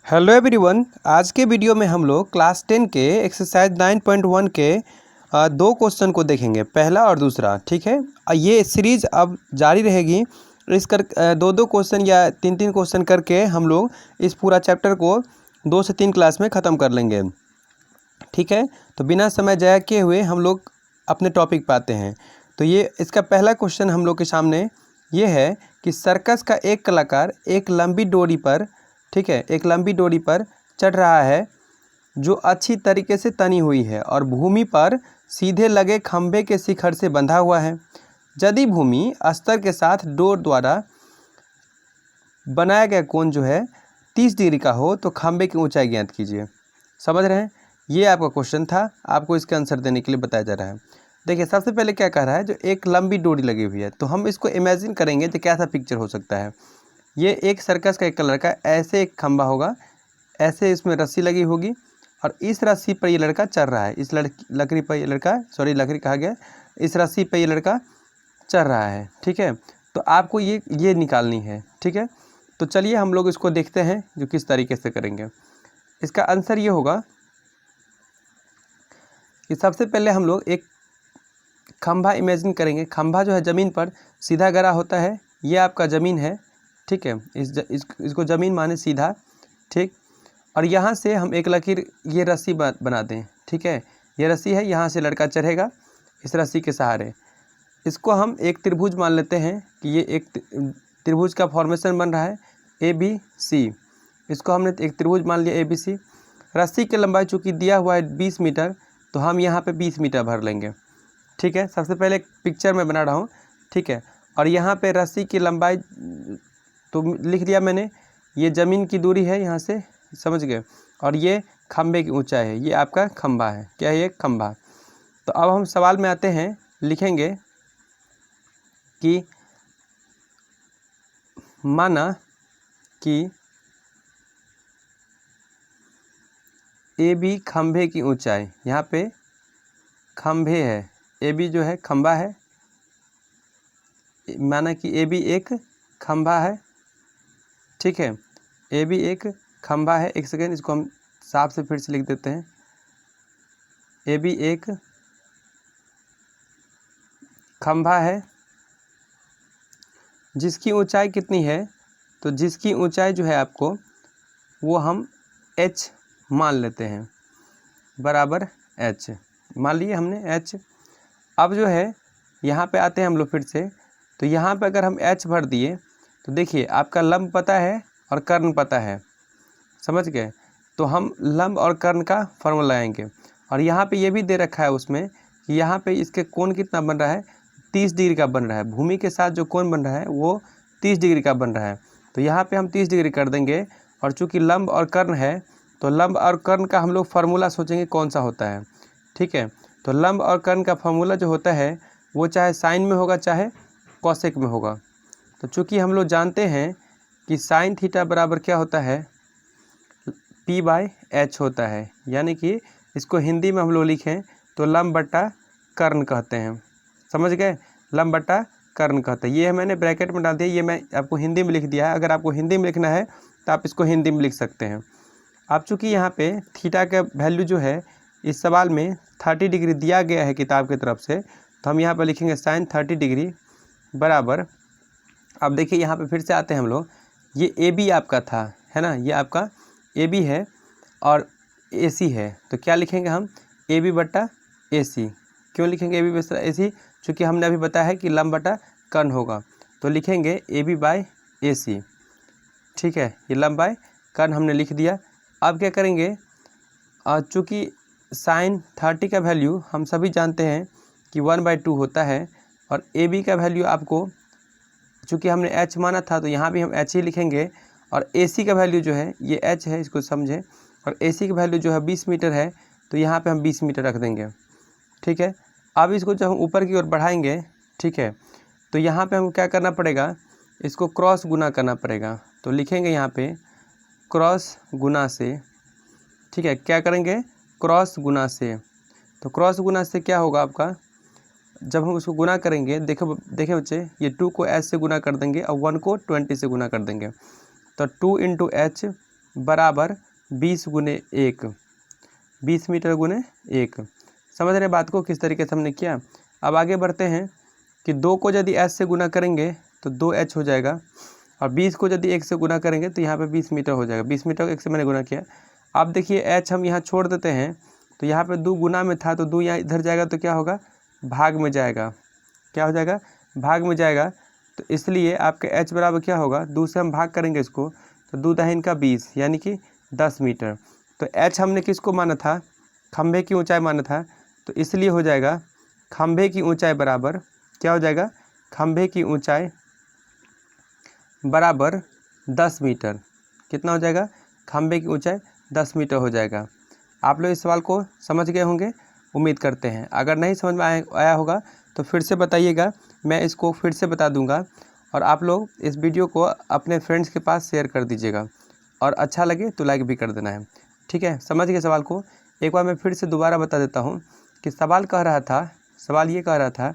Hello everyone. आज के video में हम लोग क्लास 10 के एक्सरसाइज 9.1 के दो क्वेश्चन को देखेंगे, पहला और दूसरा। ठीक है, ये सीरीज अब जारी रहेगी। दो दो क्वेश्चन या तीन तीन क्वेश्चन करके हम लोग इस पूरा चैप्टर को 2 से 3 क्लास में ख़त्म कर लेंगे। ठीक है, तो बिना समय जाया किए हुए हम लोग अपने टॉपिक पे आते हैं। तो ये इसका पहला क्वेश्चन हम लोग के सामने ये है कि सर्कस का एक कलाकार एक लंबी डोरी पर, ठीक है, एक लंबी डोरी पर चढ़ रहा है जो अच्छी तरीके से तनी हुई है और भूमि पर सीधे लगे खंभे के शिखर से बंधा हुआ है। यदि भूमि अस्तर के साथ डोर द्वारा बनाया गया कोण जो है 30 डिग्री का हो तो खंभे की ऊंचाई ज्ञात कीजिए। समझ रहे हैं, ये आपका क्वेश्चन था, आपको इसके आंसर देने के लिए बताया जा रहा है। देखिए, सबसे पहले क्या कह रहा है, जो एक लंबी डोरी लगी हुई है, तो हम इसको इमेजिन करेंगे तो कैसा पिक्चर हो सकता है। ये एक सर्कस का एक कलर का ऐसे एक खंभा होगा, ऐसे इसमें रस्सी लगी होगी और इस रस्सी पर ये लड़का चढ़ रहा है। इस लकड़ी पर ये लड़का, सॉरी लकड़ी कहा गया, इस रस्सी पर ये लड़का चढ़ रहा है। ठीक है, तो आपको ये निकालनी है। ठीक है, तो चलिए हम लोग इसको देखते हैं जो किस तरीके से करेंगे। इसका आंसर ये होगा कि सबसे पहले हम लोग एक खंभा इमेजिन करेंगे। खंभा जो है ज़मीन पर सीधा गड़ा होता है, ये आपका ज़मीन है। ठीक है, इसको ज़मीन माने सीधा। ठीक, और यहाँ से हम एक लकीर, ये रस्सी बना दें। ठीक है, ये रस्सी है, यहाँ से लड़का चढ़ेगा इस रस्सी के सहारे। इसको हम एक त्रिभुज मान लेते हैं कि ये एक त्रिभुज का फॉर्मेशन बन रहा है ABC। इसको हमने एक त्रिभुज मान लिया ABC। रस्सी की लंबाई चूँकि दिया हुआ है 20 मीटर, तो हम यहाँ पे 20 मीटर भर लेंगे। ठीक है, सबसे पहले एक पिक्चर में बना रहा हूँ। ठीक है, और यहाँ पे रस्सी की लंबाई तो लिख दिया मैंने, ये ज़मीन की दूरी है यहाँ से, समझ गए, और ये खंभे की ऊंचाई है, ये आपका खंभा है। क्या है ये? खंभा। तो अब हम सवाल में आते हैं, लिखेंगे कि माना कि AB खंभे की ऊंचाई, यहाँ पे खंभे है, AB जो है खंभा है, माना कि AB एक खंभा है। ठीक है, AB एक खंभा है। एक सेकेंड, इसको हम साफ से फिर से लिख देते हैं। AB एक खंभा है जिसकी ऊंचाई कितनी है, तो जिसकी ऊंचाई जो है आपको वो हम H मान लेते हैं, बराबर H मान लिए हमने H। अब जो है यहाँ पे आते हैं हम लोग फिर से, तो यहाँ पे अगर हम H भर दिए तो देखिए आपका लंब पता है और कर्ण पता है, समझ गए। तो हम लंब और कर्ण का फॉर्मूला लगाएंगे और यहाँ पे ये भी दे रखा है उसमें कि यहाँ पे इसके कोण कितना बन रहा है, 30 डिग्री का बन रहा है। भूमि के साथ जो कोण बन रहा है वो 30 डिग्री का बन रहा है, तो यहाँ पे हम 30 डिग्री कर देंगे। और चूँकि लंब और कर्ण है तो लंब और कर्ण का हम लोग फार्मूला सोचेंगे कौन सा होता है। ठीक है, तो लंब और कर्ण का फार्मूला जो होता है वो चाहे साइन में होगा चाहे कॉसेक में होगा। तो चूँकि हम लोग जानते हैं कि साइन थीटा बराबर क्या होता है, P/H होता है, यानी कि इसको हिंदी में हम लोग लिखें तो लंब बटा कर्ण कहते हैं। समझ गए, लंब बटा कर्ण कहते हैं। ये मैंने ब्रैकेट में डाल दिया, ये मैं आपको हिंदी में लिख दिया है। अगर आपको हिंदी में लिखना है तो आप इसको हिंदी में लिख सकते हैं। आप चूँकि यहाँ पे थीटा का वैल्यू जो है इस सवाल में 30 डिग्री दिया गया है किताब की तरफ से, तो हम यहाँ पर लिखेंगे साइन 30 डिग्री बराबर। अब देखिए यहाँ पे फिर से आते हैं हम लोग, ये AB आपका था, है ना, ये आपका AB है और AC है, तो क्या लिखेंगे हम, AB बटा AC। क्यों लिखेंगे AB बटा AC? चूँकि हमने अभी बताया है कि लंब बटा कर्ण होगा, तो लिखेंगे AB/AC। ठीक है, ये लंब बाय कर्ण हमने लिख दिया। अब क्या करेंगे, चूँकि साइन 30 का वैल्यू हम सभी जानते हैं कि 1/2 होता है, और AB का वैल्यू आपको, चूँकि हमने H माना था तो यहाँ भी हम H ही लिखेंगे, और AC का वैल्यू जो है ये H है, इसको समझें, और AC का वैल्यू जो है 20 मीटर है, तो यहाँ पे हम 20 मीटर रख देंगे। ठीक है, अब इसको जब हम ऊपर की ओर बढ़ाएंगे, ठीक है, तो यहाँ पे हमको क्या करना पड़ेगा, इसको क्रॉस गुना करना पड़ेगा। तो लिखेंगे यहाँ पे क्रॉस गुना से। ठीक है, क्या करेंगे, क्रॉस गुना से। तो क्रॉस गुना से क्या होगा आपका, जब हम उसको गुना करेंगे, देखो बच्चे, ये 2 को H से गुना कर देंगे और 1 को 20 से गुना कर देंगे, तो 2 × H बराबर 20 गुने 1, 20 मीटर गुने 1। समझ रहे बात को किस तरीके से हमने किया। अब आगे बढ़ते हैं कि 2 को यदि h से गुना करेंगे तो 2h हो जाएगा, और 20 को यदि 1 से गुना करेंगे तो यहाँ पे 20 मीटर हो जाएगा। 20 मीटर को 1 से मैंने गुना किया। अब देखिए h हम यहाँ छोड़ देते हैं, तो यहाँ पे 2 गुना में था तो 2 यहाँ इधर जाएगा तो क्या होगा, भाग में जाएगा। क्या हो जाएगा, भाग में जाएगा। तो इसलिए आपके h बराबर क्या होगा, 2 से हम भाग करेंगे इसको तो 2 दाहिन का 20 यानी कि 10 मीटर। तो h हमने किसको माना था, खंभे की ऊंचाई माना था, तो इसलिए हो जाएगा खंभे की ऊंचाई बराबर क्या हो जाएगा, खंभे की ऊंचाई बराबर 10 मीटर। कितना हो जाएगा, खंभे की ऊंचाई 10 मीटर हो जाएगा। आप लोग इस सवाल को समझ गए होंगे, उम्मीद करते हैं। अगर नहीं समझ में आया होगा तो फिर से बताइएगा, मैं इसको फिर से बता दूंगा, और आप लोग इस वीडियो को अपने फ्रेंड्स के पास शेयर कर दीजिएगा, और अच्छा लगे तो लाइक भी कर देना है। ठीक है, समझ गए सवाल को। एक बार मैं फिर से दोबारा बता देता हूँ कि सवाल ये कह रहा था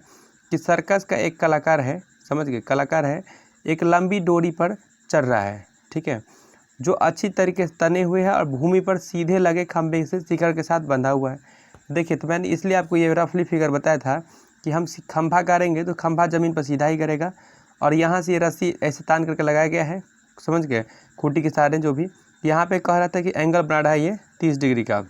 कि सर्कस का एक कलाकार है, समझ गए, कलाकार है, एक लंबी डोरी पर चढ़ रहा है, ठीक है, जो अच्छी तरीके से तने हुए है और भूमि पर सीधे लगे खंभे से शिखर के साथ बंधा हुआ है। देखिए, तो मैंने इसलिए आपको ये रफली फिगर बताया था कि हम खंभा गाड़ेंगे तो खंभा ज़मीन पर सीधा ही करेगा, और यहाँ से ये रस्सी ऐसे तान करके लगाया गया है, समझ गए, खूंटी के सहारे जो भी। यहाँ पे कह रहा था कि एंगल बना रहा है ये 30 डिग्री का,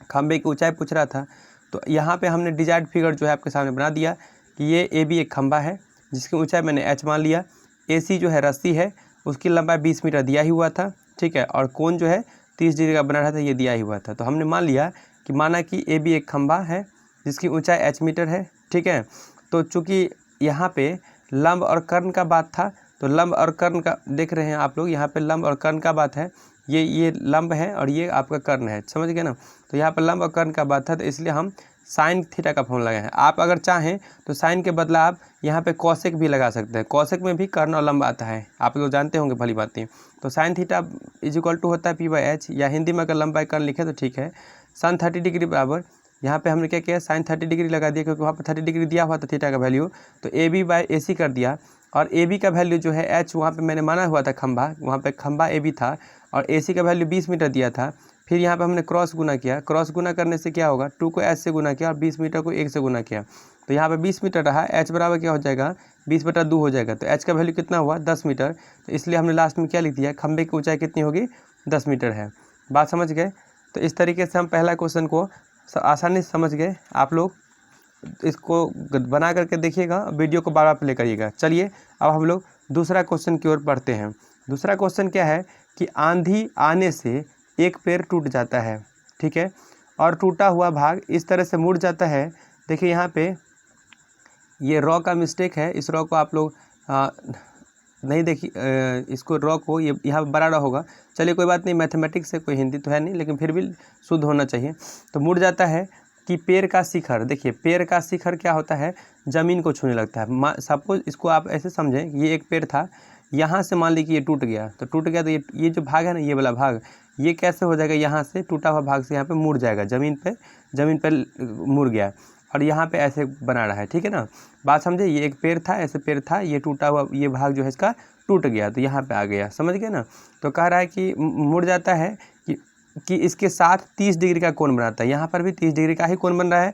खंभे की ऊंचाई पूछ रहा था। तो यहाँ पे हमने डिजायर्ड फिगर जो है आपके सामने बना दिया कि ये ए बी एक खंभा है जिसकी ऊंचाई मैंने h मान लिया, ए सी जो है रस्सी है उसकी लंबाई 20 मीटर दिया ही हुआ था, ठीक है, और कोण जो है 30 डिग्री का बना रहा था, ये दिया ही हुआ था। तो हमने मान लिया कि माना कि ए बी एक खंभा है जिसकी ऊंचाई h मीटर है, ठीक है। तो चूँकि यहाँ पे लंब और कर्ण का बात था, तो लंब और कर्ण का देख रहे हैं आप लोग, यहाँ पे लंब और कर्ण का बात है, ये लंब है और ये आपका कर्ण है, समझ गए ना। तो यहाँ पर लंब और कर्ण का बात था, तो इसलिए हम साइन थीटा का फॉर्मूला लगाए हैं। आप अगर चाहें तो साइन के बदला आप यहाँ पे कॉसेक भी लगा सकते हैं, कॉसेक में भी कर्ण और लंब आता है, आप लोग जानते होंगे भली बातें। तो sine theta is equal to होता है P/H, या हिंदी में अगर लंब बाई कर्ण लिखे तो ठीक है। साइन 30 डिग्री बराबर, यहाँ पे हमने क्या किया, साइन 30 डिग्री लगा दिया, क्योंकि वहाँ पर 30 डिग्री दिया हुआ था थीटा का वैल्यू, तो AB/AC कर दिया, और AB का वैल्यू जो है h वहाँ पे मैंने माना हुआ था खंभा, वहाँ पे खंभा AB था, और AC का वैल्यू 20 मीटर दिया था। फिर यहाँ पे हमने क्रॉस गुना किया, क्रॉस गुना करने से क्या होगा, 2 को h से गुना किया और 20 मीटर को 1 से गुना किया, तो यहाँ पे 20 मीटर रहा, h बराबर क्या हो जाएगा, 20/2 हो जाएगा। तो h का वैल्यू कितना हुआ, 10 मीटर। तो इसलिए हमने लास्ट में क्या लिख दिया, खंभे की ऊंचाई कितनी होगी, 10 मीटर है। बात समझ गए। तो इस तरीके से हम पहला क्वेश्चन को आसानी से समझ गए। आप लोग इसको बना करके देखिएगा, वीडियो को बार बार प्ले करिएगा। चलिए अब हम लोग दूसरा क्वेश्चन की ओर बढ़ते हैं। दूसरा क्वेश्चन क्या है कि आंधी आने से एक पेड़ टूट जाता है, ठीक है, और टूटा हुआ भाग इस तरह से मुड़ जाता है। देखिए यहाँ पे ये रॉ का मिस्टेक है, इस रॉ को आप लोग नहीं देखिए, इसको रॉ को ये यहाँ बड़ा रॉ होगा। चलिए कोई बात नहीं, मैथमेटिक्स से कोई हिंदी तो है नहीं, लेकिन फिर भी शुद्ध होना चाहिए। तो मुड़ जाता है कि पेड़ का शिखर, देखिए पेड़ का शिखर क्या होता है, ज़मीन को छूने लगता है। सपोज इसको आप ऐसे समझें, ये एक पेड़ था, यहाँ से मान लीजिए ये टूट गया, तो टूट गया तो ये जो भाग है ना, ये वाला भाग, ये कैसे हो जाएगा, यहाँ से टूटा हुआ भाग से यहाँ पे मुड़ जाएगा, ज़मीन पे मुड़ गया, और यहाँ पे ऐसे बना रहा है, ठीक है ना। बात समझे, ये एक पेड़ था, ऐसे पेड़ था, ये टूटा हुआ ये भाग जो है इसका टूट गया, तो यहाँ पे आ गया, समझ गए ना। तो कह रहा है कि मुड़ जाता है कि इसके साथ 30 डिग्री का कोण बनाता है, यहाँ पर भी 30 डिग्री का ही कोण बन रहा है।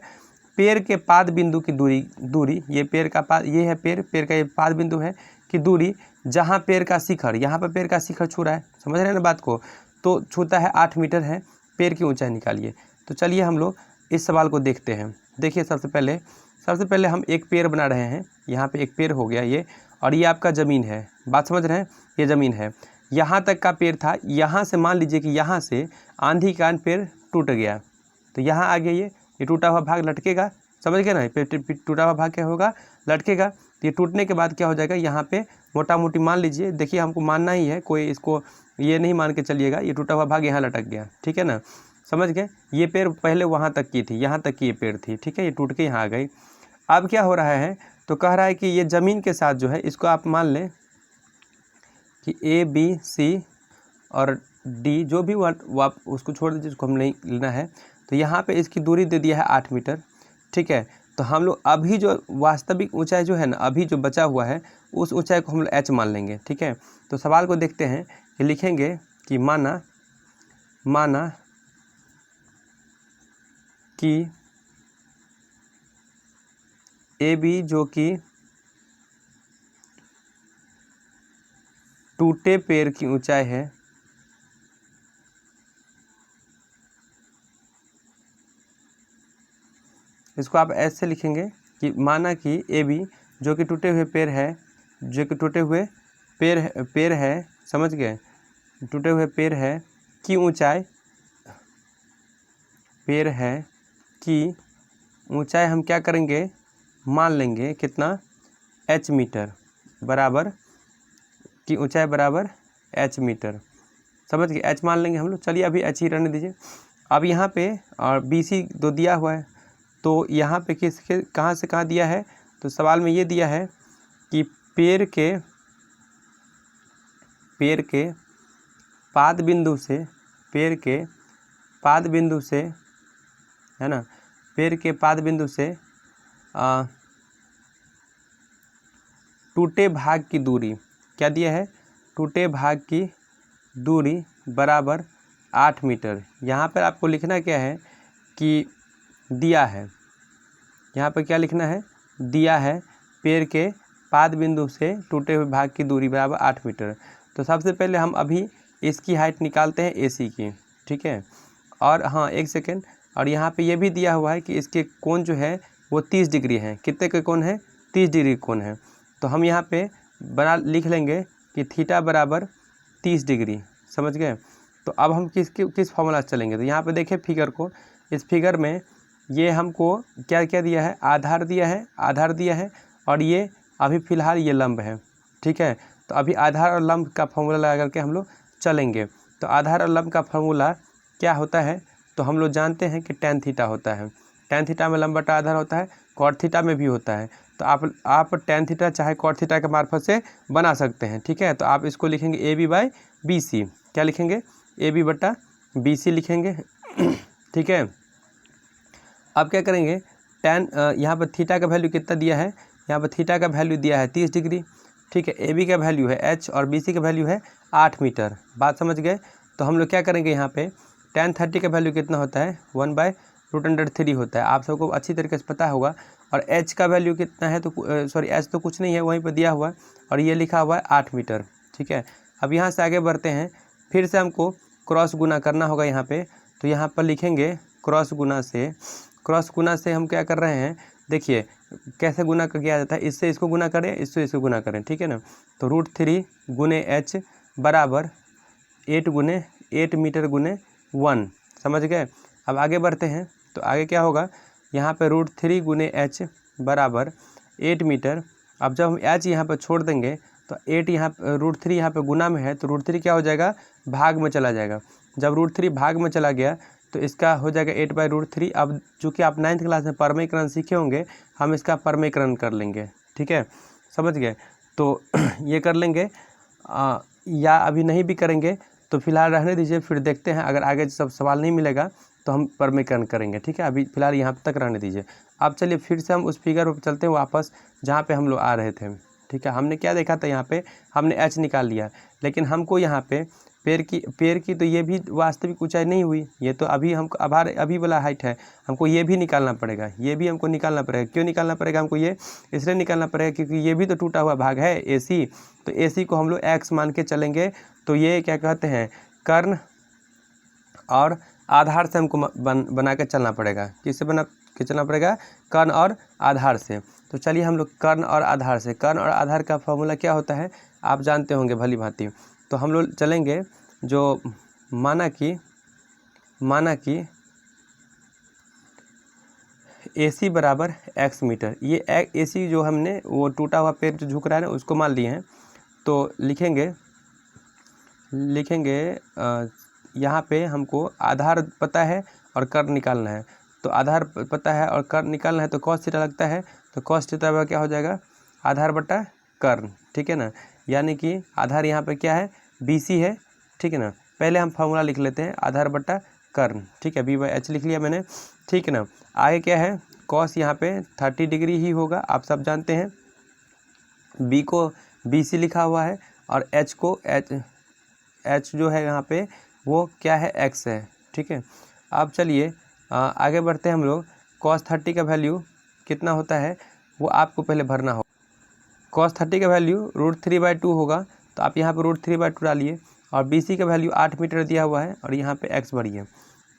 पेड़ के पाद बिंदु की दूरी, ये पेड़ का पाद, ये है पेड़ का ये पाद बिंदु है कि दूरी, जहाँ पेड़ का शिखर, यहाँ पर पेड़ का शिखर छू रहा है, समझ रहे हैं ना बात को, तो छूता है 8 मीटर है। पेड़ की ऊंचाई निकालिए। तो चलिए हम लोग इस सवाल को देखते हैं। देखिए सबसे पहले हम एक पेड़ बना रहे हैं, यहाँ पे एक पेड़ हो गया ये, और ये आपका ज़मीन है, बात समझ रहे हैं, ये ज़मीन है, यहाँ तक का पेड़ था, यहाँ से मान लीजिए कि यहाँ से आंधी के कारण पेड़ टूट गया, तो यहाँ आ गया ये टूटा हुआ भाग लटकेगा, समझ गए ना, टूटा हुआ भाग क्या होगा, लटकेगा। तो ये टूटने के बाद क्या हो जाएगा, यहाँ पे मोटा मोटी मान लीजिए, देखिए हमको मानना ही है, कोई इसको ये नहीं मान के चलिएगा, ये टूटा हुआ भाग यहाँ लटक गया, ठीक है ना, समझ गए। ये पेड़ पहले वहाँ तक की थी, यहाँ तक की ये पेड़ थी, ठीक है, ये टूट के यहाँ आ गई। अब क्या हो रहा है, तो कह रहा है कि ये ज़मीन के साथ जो है, इसको आप मान लें कि ABC और D जो भी आप उसको छोड़ दीजिए, उसको हम नहीं लेना है। तो यहाँ पे इसकी दूरी दे दिया है 8 मीटर, ठीक है। तो हम लोग अभी जो वास्तविक ऊंचाई जो है ना, अभी जो बचा हुआ है, उस ऊंचाई को हम लोग h मान लेंगे, ठीक है। तो सवाल को देखते हैं कि लिखेंगे कि माना कि ए बी जो कि टूटे पेड़ की ऊंचाई है, इसको आप ऐसे लिखेंगे कि माना कि ए बी जो कि टूटे हुए पेड़ है, जो कि टूटे हुए पेड़ है, समझ गए, टूटे हुए पेड़ है की ऊंचाई, पेड़ है की ऊंचाई हम क्या करेंगे, मान लेंगे कितना, h मीटर, बराबर की ऊंचाई बराबर h मीटर, समझ गए, h मान लेंगे हम लोग। चलिए अभी h ही रहने दीजिए। अब यहाँ पे और BC तो दिया हुआ है, तो यहाँ पे किसके कहाँ से कहाँ दिया है, तो सवाल में ये दिया है कि पेड़ के पाद बिंदु से, पेड़ के पाद बिंदु से, है ना, पेड़ के पाद बिंदु से टूटे भाग की दूरी क्या दिया है, टूटे भाग की दूरी बराबर 8 मीटर। यहाँ पर आपको लिखना क्या है कि दिया है, यहाँ पर क्या लिखना है, दिया है पेड़ के पाद बिंदु से टूटे हुए भाग की दूरी बराबर 8 मीटर। तो सबसे पहले हम अभी इसकी हाइट निकालते हैं AC की, ठीक है। और हाँ एक सेकेंड, और यहाँ पे ये भी दिया हुआ है कि इसके कोण जो है वो 30 डिग्री है, कितने के कोण है, 30 डिग्री कोण है। तो हम यहाँ पे लिख लेंगे कि थीटा बराबर 30 डिग्री, समझ गए। तो अब हम किस फॉर्मूला से चलेंगे, तो यहाँ पे देखें फिगर को, इस फिगर में ये हमको क्या क्या दिया है, आधार दिया है और ये अभी फ़िलहाल ये लंब है, ठीक है। तो अभी आधार और लंब का फॉर्मूला लगा करके हम लोग चलेंगे। तो आधार और लंब का फॉर्मूला क्या होता है, तो हम लोग जानते हैं कि tan थीटा होता है, tan थीटा में लंब बटा आधार होता है, cot थीटा में भी होता है। तो आप tan थीटा चाहे cot थीटा के मार्फत से बना सकते हैं, ठीक है। तो आप इसको लिखेंगे AB/BC, क्या लिखेंगे, AB बटा BC लिखेंगे, ठीक है। अब क्या करेंगे, tan यहाँ पर थीटा का वैल्यू कितना दिया है, यहाँ पर थीटा का वैल्यू दिया है 30 डिग्री, ठीक है। AB का वैल्यू है h और BC का वैल्यू है 8 मीटर, बात समझ गए। तो हम लोग क्या करेंगे, यहाँ पे tan 30 का वैल्यू कितना होता है, 1/√3 होता है, आप सबको अच्छी तरीके से पता होगा। और h का वैल्यू कितना है, तो सॉरी h तो कुछ नहीं है, वहीं पर दिया हुआ है और ये लिखा हुआ है 8 मीटर, ठीक है। अब यहाँ से आगे बढ़ते हैं, फिर से हमको क्रॉस गुना करना होगा यहाँ पे। तो यहाँ पर लिखेंगे क्रॉस गुना से हम क्या कर रहे हैं, देखिए कैसे गुना किया जाता है, इससे इसको गुना करें, इससे इसको गुना करें, ठीक है ना। तो √3 गुने h बराबर 8 मीटर गुने 1, समझ गए। अब आगे बढ़ते हैं, तो आगे क्या होगा, यहाँ पे √3 गुने h बराबर 8 मीटर। अब जब हम h यहाँ पर छोड़ देंगे तो 8 यहाँ √3 यहाँ पे गुना में है, तो √3 क्या हो जाएगा, भाग में चला जाएगा। जब √3 भाग में चला गया तो इसका हो जाएगा 8/√3। अब चूँकि आप 9th क्लास में परमेयकरण सीखे होंगे, हम इसका परमेयकरण कर लेंगे, ठीक है, समझ गए। तो ये कर लेंगे, या अभी नहीं भी करेंगे तो फिलहाल रहने दीजिए, फिर देखते हैं, अगर आगे सब सवाल नहीं मिलेगा तो हम परमेयकरण करेंगे, ठीक है। अभी फिलहाल यहाँ तक रहने दीजिए। अब चलिए फिर से हम उस फिगर पर चलते हैं वापस, जहाँ पे हम लोग आ रहे थे, ठीक है। हमने क्या देखा था, यहाँ पे हमने h निकाल लिया, लेकिन हमको यहाँ पे पेड़ की तो ये भी वास्तविक ऊंचाई नहीं हुई, ये तो अभी हमको अभी वाला हाइट है, हमको ये भी निकालना पड़ेगा, ये भी हमको निकालना पड़ेगा। क्यों निकालना पड़ेगा हमको, ये इसलिए निकालना पड़ेगा क्योंकि ये भी तो टूटा हुआ भाग है AC। तो AC को हम लोग x मान के चलेंगे, तो ये क्या कहते हैं, कर्ण और आधार से हमको बना के चलना पड़ेगा। किससे बना के चलना पड़ेगा, कर्ण और आधार से। तो चलिए हम लोग कर्ण और आधार का फॉर्मूला क्या होता है आप जानते होंगे भली भांति। तो हम लोग चलेंगे, जो माना कि AC बराबर x मीटर, ये AC जो हमने वो टूटा हुआ पेड़ जो झुक रहा है ना उसको मान लिए हैं। तो लिखेंगे यहाँ पे हमको आधार पता है और कर्ण निकालना है। तो आधार पता है और कर्ण निकालना है, तो cos थीटा लगता है, तो cos थीटा क्या हो जाएगा, आधार बटा कर्ण, ठीक है ना। यानी कि आधार यहाँ पे क्या है, BC है, ठीक है ना। पहले हम फॉर्मूला लिख लेते हैं, आधार बटा कर्ण, ठीक है, B/h लिख लिया मैंने, ठीक है ना। आगे क्या है, cos यहाँ पे 30 डिग्री ही होगा, आप सब जानते हैं। B को BC लिखा हुआ है और h को एच जो है यहाँ पे वो क्या है, एक्स है। ठीक है, अब चलिए आगे बढ़ते हैं हम लोग। cos 30 का वैल्यू कितना होता है वो आपको पहले भरना हो। cos 30 का वैल्यू √3/2 होगा, तो आप यहाँ पर √3/2 डालिए और BC का वैल्यू 8 मीटर दिया हुआ है और यहाँ पे x भरिए।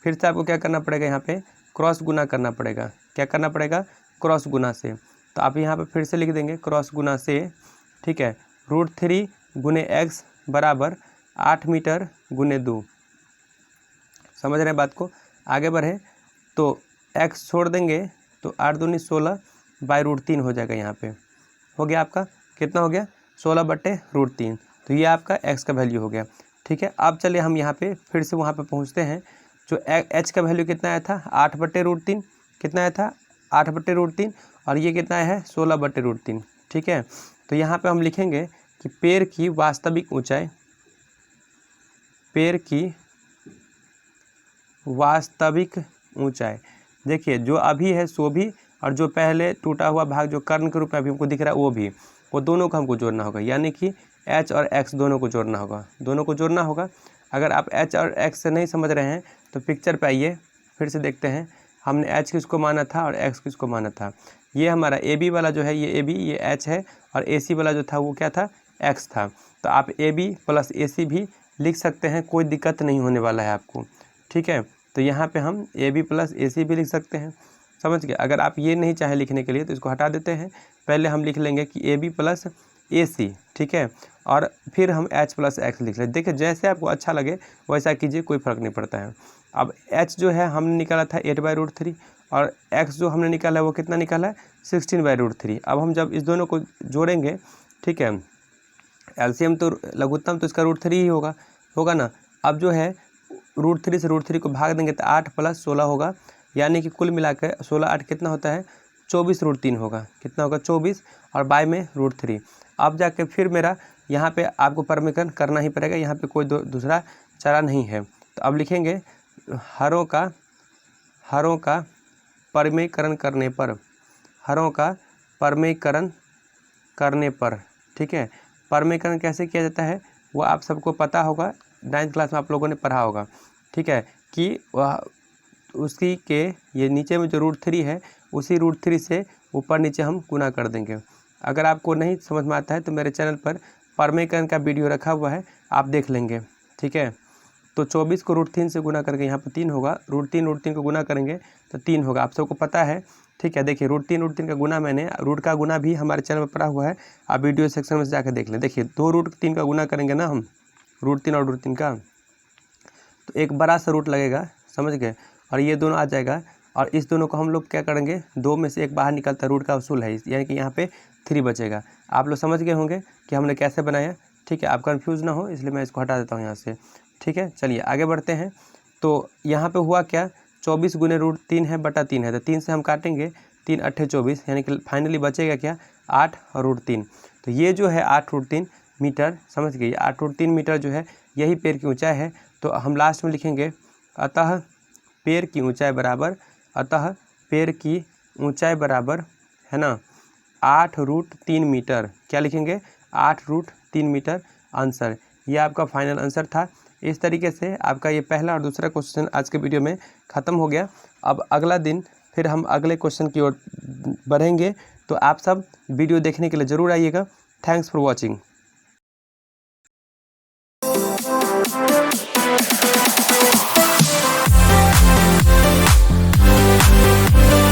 फिर से आपको क्या करना पड़ेगा, यहाँ पे क्रॉस गुना करना पड़ेगा। क्या करना पड़ेगा, क्रॉस गुना से। तो आप यहाँ पे फिर से लिख देंगे क्रॉस गुना से। ठीक है, √3 गुने x बराबर 8 मीटर गुने 2। समझ रहे हैं बात को। आगे बढ़े तो x छोड़ देंगे तो 8 दूनी 16/√3 हो जाएगा। यहाँ पे हो गया आपका कितना हो गया, 16/√3। तो ये आपका x का वैल्यू हो गया। ठीक है, अब चलिए हम यहाँ पे फिर से वहाँ पे पहुँचते हैं। जो h का वैल्यू कितना आया था, 8/√3। कितना आया था, 8/√3, और ये कितना है, 16/√3। ठीक है, तो यहाँ पे हम लिखेंगे कि पेड़ की वास्तविक ऊंचाई, पेड़ की वास्तविक ऊंचाई, देखिए जो अभी है सो भी, और जो पहले टूटा हुआ भाग जो कर्ण के रूप में अभी हमको दिख रहा है वो भी, वो दोनों को हमको जोड़ना होगा। यानी कि h और x दोनों को जोड़ना होगा, दोनों को जोड़ना होगा। अगर आप h और x से नहीं समझ रहे हैं तो पिक्चर पे आइए, फिर से देखते हैं हमने h किसको माना था और x किसको माना था। ये हमारा AB वाला जो है ये AB, ये h है, और AC वाला जो था वो क्या था, x था। तो आप AB + AC भी लिख सकते हैं, कोई दिक्कत नहीं होने वाला है आपको। ठीक है, तो यहाँ पे हम AB + AC भी लिख सकते हैं। समझ गए। अगर आप ये नहीं चाहे लिखने के लिए तो इसको हटा देते हैं। पहले हम लिख लेंगे कि AB + AC। ठीक है, और फिर हम h + x लिख लें। देखिए जैसे आपको अच्छा लगे वैसा कीजिए, कोई फ़र्क नहीं पड़ता है। अब h जो है हमने निकाला था 8/√3, और x जो हमने निकाला है वो कितना निकाला है, 16/√3। अब हम जब इस दोनों को जोड़ेंगे, ठीक है, एलसीएम तो लघुत्तम तो इसका √3 ही होगा ना। अब जो है √3 से √3 को भाग देंगे तो 8 + 16 होगा, यानी कि कुल मिलाकर 16 8 कितना होता है, 24/√3 होगा। कितना होगा, 24, और बाय में √3। अब जाके फिर मेरा यहाँ पे आपको परमीकरण करना ही पड़ेगा, यहाँ पे कोई दूसरा चारा नहीं है। तो अब लिखेंगे हरों का परमीकरण करने पर, हरों का परमीकरण करने पर। ठीक है, परमीकरण कैसे किया जाता है वो आप सबको पता होगा, 9th क्लास में आप लोगों ने पढ़ा होगा। ठीक है, कि वह उसी के ये नीचे में जो √3 है उसी √3 से ऊपर नीचे हम गुना कर देंगे। अगर आपको नहीं समझ में आता है तो मेरे चैनल पर परमीकरण का वीडियो रखा हुआ है, आप देख लेंगे। ठीक है, तो 24 को √3 से गुना करके यहाँ पर 3 होगा, √3 को गुना करेंगे तो 3 होगा, आप सबको पता है। ठीक है, देखिए √3 का गुना मैंने रूट का गुना भी हमारे चैनल पर पढ़ा हुआ है, आप वीडियो सेक्शन में से जाकर देख लें। देखिए 2 √3 का गुना करेंगे ना हम, √3 और √3 का, तो एक बड़ा सा रूट लगेगा, समझ गए, और ये दोनों आ जाएगा, और इस दोनों को हम लोग क्या करेंगे, 2 में से एक बाहर निकलता है, रूट का उसूल है, यानी कि यहाँ पे 3 बचेगा। आप लोग समझ गए होंगे कि हमने कैसे बनाया। ठीक है, आप कंफ्यूज ना हो इसलिए मैं इसको हटा देता हूँ यहाँ से। ठीक है, चलिए आगे बढ़ते हैं। तो यहाँ पे हुआ क्या, 24 गुने √3 है बटा 3 है, तो 3 से हम काटेंगे, 3 8 24, यानी कि फाइनली बचेगा क्या, 8 और √3। तो ये जो है 8√3 मीटर, समझ गए, 8√3 मीटर जो है यही पेड़ की ऊंचाई है। तो हम लास्ट में लिखेंगे अतः पेड़ की ऊंचाई बराबर, अतः पेड़ की ऊंचाई बराबर है ना 8√3 मीटर। क्या लिखेंगे, 8√3 मीटर आंसर। ये आपका फाइनल आंसर था। इस तरीके से आपका ये पहला और दूसरा क्वेश्चन आज के वीडियो में ख़त्म हो गया। अब अगला दिन फिर हम अगले क्वेश्चन की ओर बढ़ेंगे, तो आप सब वीडियो देखने के लिए ज़रूर आइएगा। Thanks for watching.